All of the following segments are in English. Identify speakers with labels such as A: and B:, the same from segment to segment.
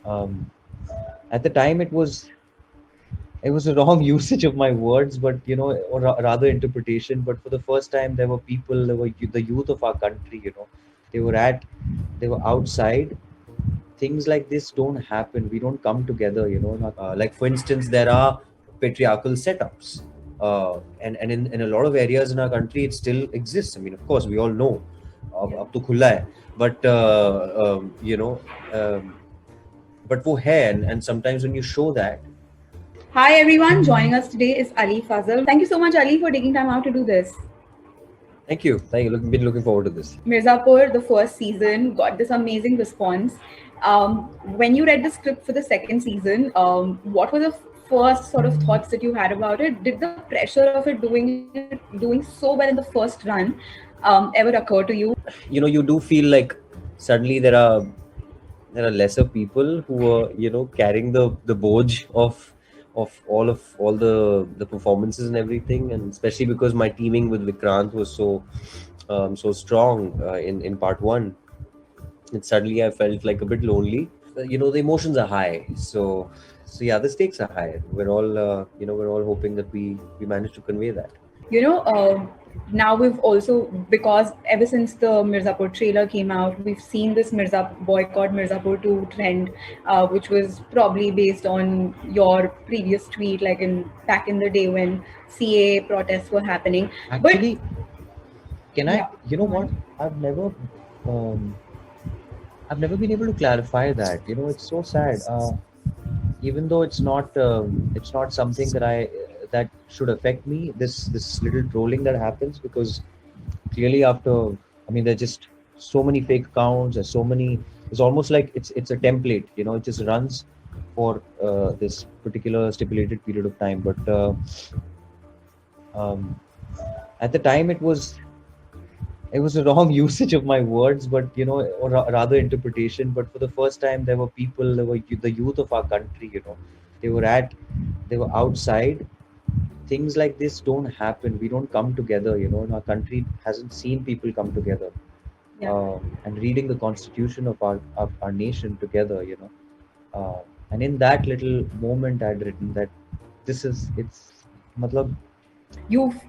A: Um, at the time, it was a wrong usage of my words, but or rather interpretation. But for the first time, there were people, the youth of our country. They were at, they were outside. Things like this don't happen. We don't come together. Like for instance, there are patriarchal setups, and in a lot of areas in our country, it still exists. I mean, of course, we all know. अब तो खुला है, but but वो है, and sometimes when you show that.
B: Hi everyone, joining us today is Ali Fazal. Thank you so much, Ali, for taking time out to do this.
A: Thank you. Been looking forward to this.
B: Mirzapur, the first season, got this amazing response. When you read the script for the second season, what were the first sort of thoughts that you had about it? Did the pressure of it doing so well in the first run ever occur to you?
A: You do feel like suddenly there are lesser people who are carrying the boge of all the performances and everything, and especially because my teaming with Vikrant was so strong in part one, and suddenly I felt like a bit lonely. The emotions are high, so yeah, the stakes are high. We're all hoping that we manage to convey that.
B: you know Now we've also, because ever since the Mirzapur trailer came out, we've seen this Mirza boycott Mirzapur 2 trend, which was probably based on your previous tweet, like in back in the day when CA protests were happening.
A: Actually, can I?
B: Yeah,
A: You know what? I've never, um, I've never been able to clarify that. It's so sad. Even though it's not something that should affect me. This little trolling that happens, because clearly after, I mean, there's just so many fake accounts. There's so many. It's almost like it's a template. It just runs for this particular stipulated period of time. But um, at the time, it was a wrong usage of my words, but or rather interpretation. But for the first time, there were people, the youth of our country. They were at, they were outside. Things like this don't happen. We don't come together. And our country hasn't seen people come together.
B: yeah.
A: And reading the constitution of our nation together. And in that little moment, I'd written that it's matlab,
B: You've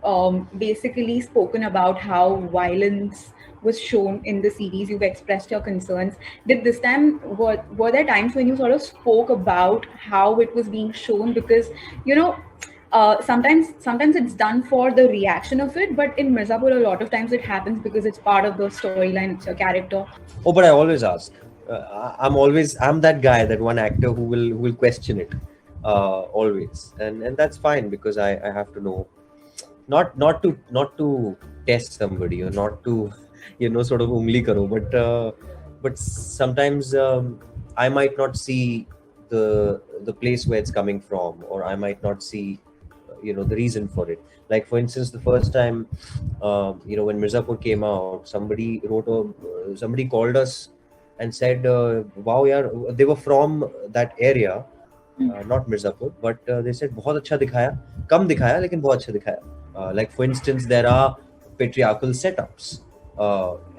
B: basically spoken about how violence was shown in the series. You've expressed your concerns. Did this time, were there times when you sort of spoke about how it was being shown? Because you know sometimes it's done for the reaction of it, but in Mirzapur a lot of times it happens because it's part of the storyline, it's your character.
A: oh, but I always ask. I'm that guy, that one actor who will question it, always, and that's fine, because I have to know, not to test somebody, or not to sort of ungli karo, but sometimes I might not see the place where it's coming from, or I might not see the reason for it. Like for instance, the first time, when Mirzapur came out, somebody called us and said, wow, yaar, they were from that area, not Mirzapur, but they said बहुत अच्छा दिखाया, कम दिखाया लेकिन बहुत अच्छा दिखाया. Like for instance, there are patriarchal setups,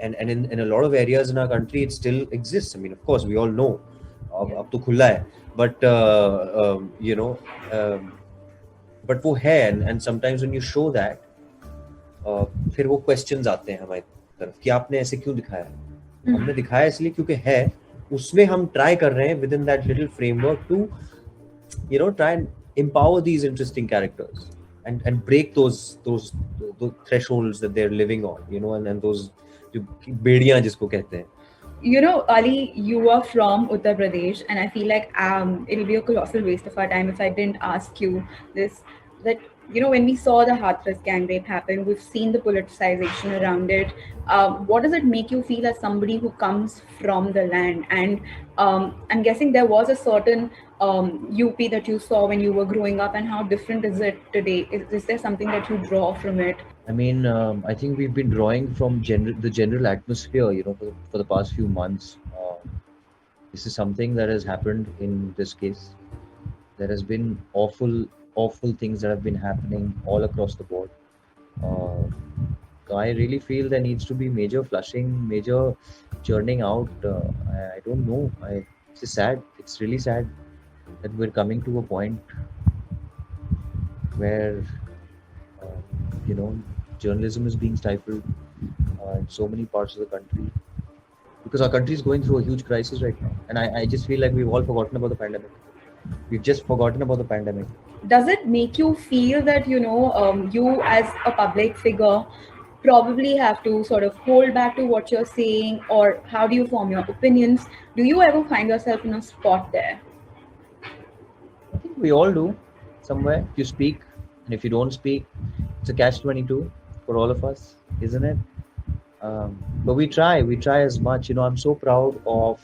A: and in a lot of areas in our country, it still exists. I mean, of course, we all know. अब तो खुला है, but but वो है, and sometimes when you show that, फिर वो questions आते हैं हमारी तरफ कि आपने ऐसे क्यों दिखाया. हमने दिखाया इसलिए क्योंकि है, उसमें हम ट्राई कर रहे हैं within that little framework to try and empower these interesting characters, and break those thresholds that they're living on, and those जो बेड़ियां जिसको कहते हैं.
B: Ali, you are from Uttar Pradesh, and I feel like it'll be a colossal waste of our time if I didn't ask you this. That when we saw the Hathras gang rape happen, we've seen the politicization around it. What does it make you feel as somebody who comes from the land? And I'm guessing there was a certain UP that you saw when you were growing up, and how different is it today? Is there something that you draw from it?
A: I mean, I think we've been drawing from the general atmosphere, for the past few months. This is something that has happened in this case. There has been awful things that have been happening all across the board. Uh, so I really feel there needs to be major flushing, major churning out. I don't know.
C: it's just sad. It's really sad that we're coming to a point where uh, you know journalism is being stifled in so many parts of the country because our country is going through a huge crisis right now, and I just feel like we've all forgotten about the pandemic. We've just forgotten about the pandemic.
B: Does it make you feel that, you as a public figure probably have to sort of hold back to what you're saying, or how do you form your opinions? Do you ever find yourself in a spot there?
C: I think we all do somewhere. If you speak, and if you don't speak, it's a catch-22 for all of us, isn't it? But we try as much. I'm so proud of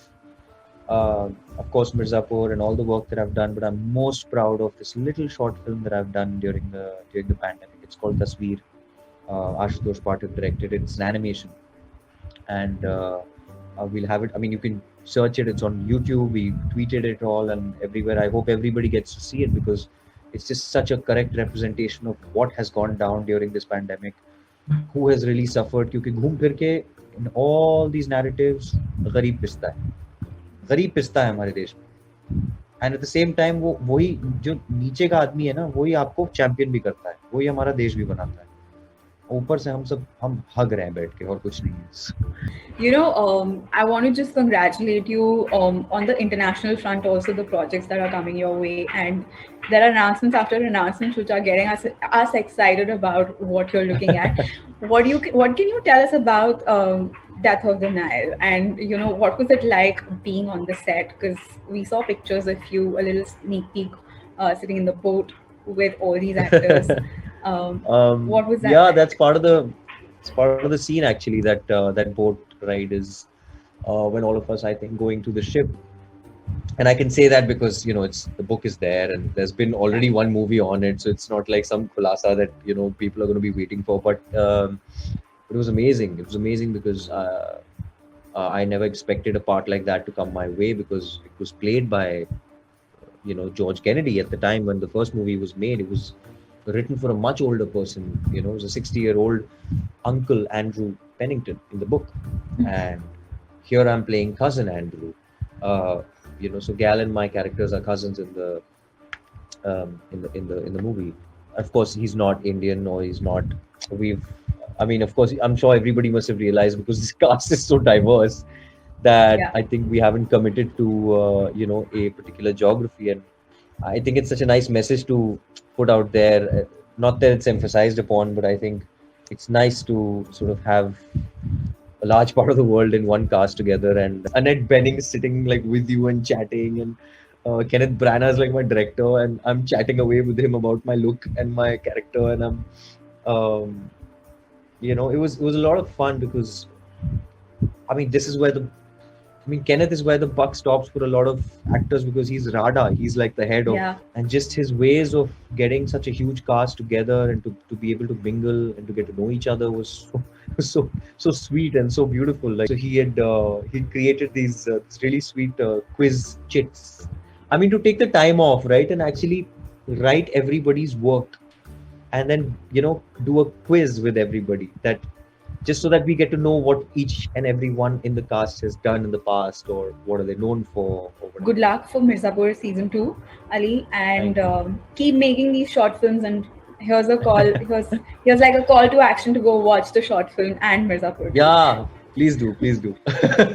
C: course, Mirzapur and all the work that I've done. But I'm most proud of this little short film that I've done during the pandemic. It's called Tasveer. Ashutosh Pathak directed it. It's an animation, and we'll have it. I mean, you can search it. It's on YouTube. We tweeted it all and everywhere. I hope everybody gets to see it because it's just such a correct representation of what has gone down during this pandemic. Who has really suffered? क्योंकि घूम फिर के in all these narratives गरीब पिसता है हमारे देश में, and at the same time वो वही जो नीचे का आदमी है ना, वही आपको चैंपियन भी करता है, वही हमारा देश भी बनाता है. ऊपर से हम हग रहे हैं बैठ के और कुछ नहीं है.
B: I want to just congratulate you on the international front, also the projects that are coming your way, and there are announcements after announcements which are getting us excited about what you're looking at. What can you tell us about Death of the Nile, and what was it like being on the set? Because we saw pictures of you, a little sneak peek, sitting in the boat with all these actors. What was that?
C: Yeah,
B: like?
C: that's part of the scene actually. That boat ride is when all of us, I think, going to the ship. And I can say that because it's the book is there and there's been already one movie on it, so it's not like some khulasa that people are going to be waiting for. But it was amazing. It was amazing because I never expected a part like that to come my way, because it was played by George Kennedy at the time when the first movie was made. It was written for a much older person. It was a 60-year-old uncle, Andrew Pennington, in the book, and here I'm playing cousin Andrew. So Gal and my characters are cousins in the movie. Of course, he's not Indian, or he's not. Of course, I'm sure everybody must have realized, because this cast is so diverse that I think we haven't committed to a particular geography, and I think it's such a nice message to put out there. Not that it's emphasized upon, but I think it's nice to sort of have a large part of the world in one cast together. And Annette Bening is sitting like with you and chatting, and Kenneth Branagh is like my director, and I'm chatting away with him about my look and my character, and it was a lot of fun, because this is where Kenneth is where the buck stops for a lot of actors, because he's Rada. He's like the head of, and just his ways of getting such a huge cast together and to be able to mingle and to get to know each other was so sweet and so beautiful. Like, so he created these really sweet quiz chits. To take the time off, right, and actually write everybody's work, and then do a quiz with everybody, that just so that we get to know what each and every one in the cast has done in the past, or what are they known for.
B: Good luck for Mirzapur season 2, Ali, and keep making these short films. And here's a call. here's like a call to action to go watch the short film and Mirzapur.
C: Yeah, please do.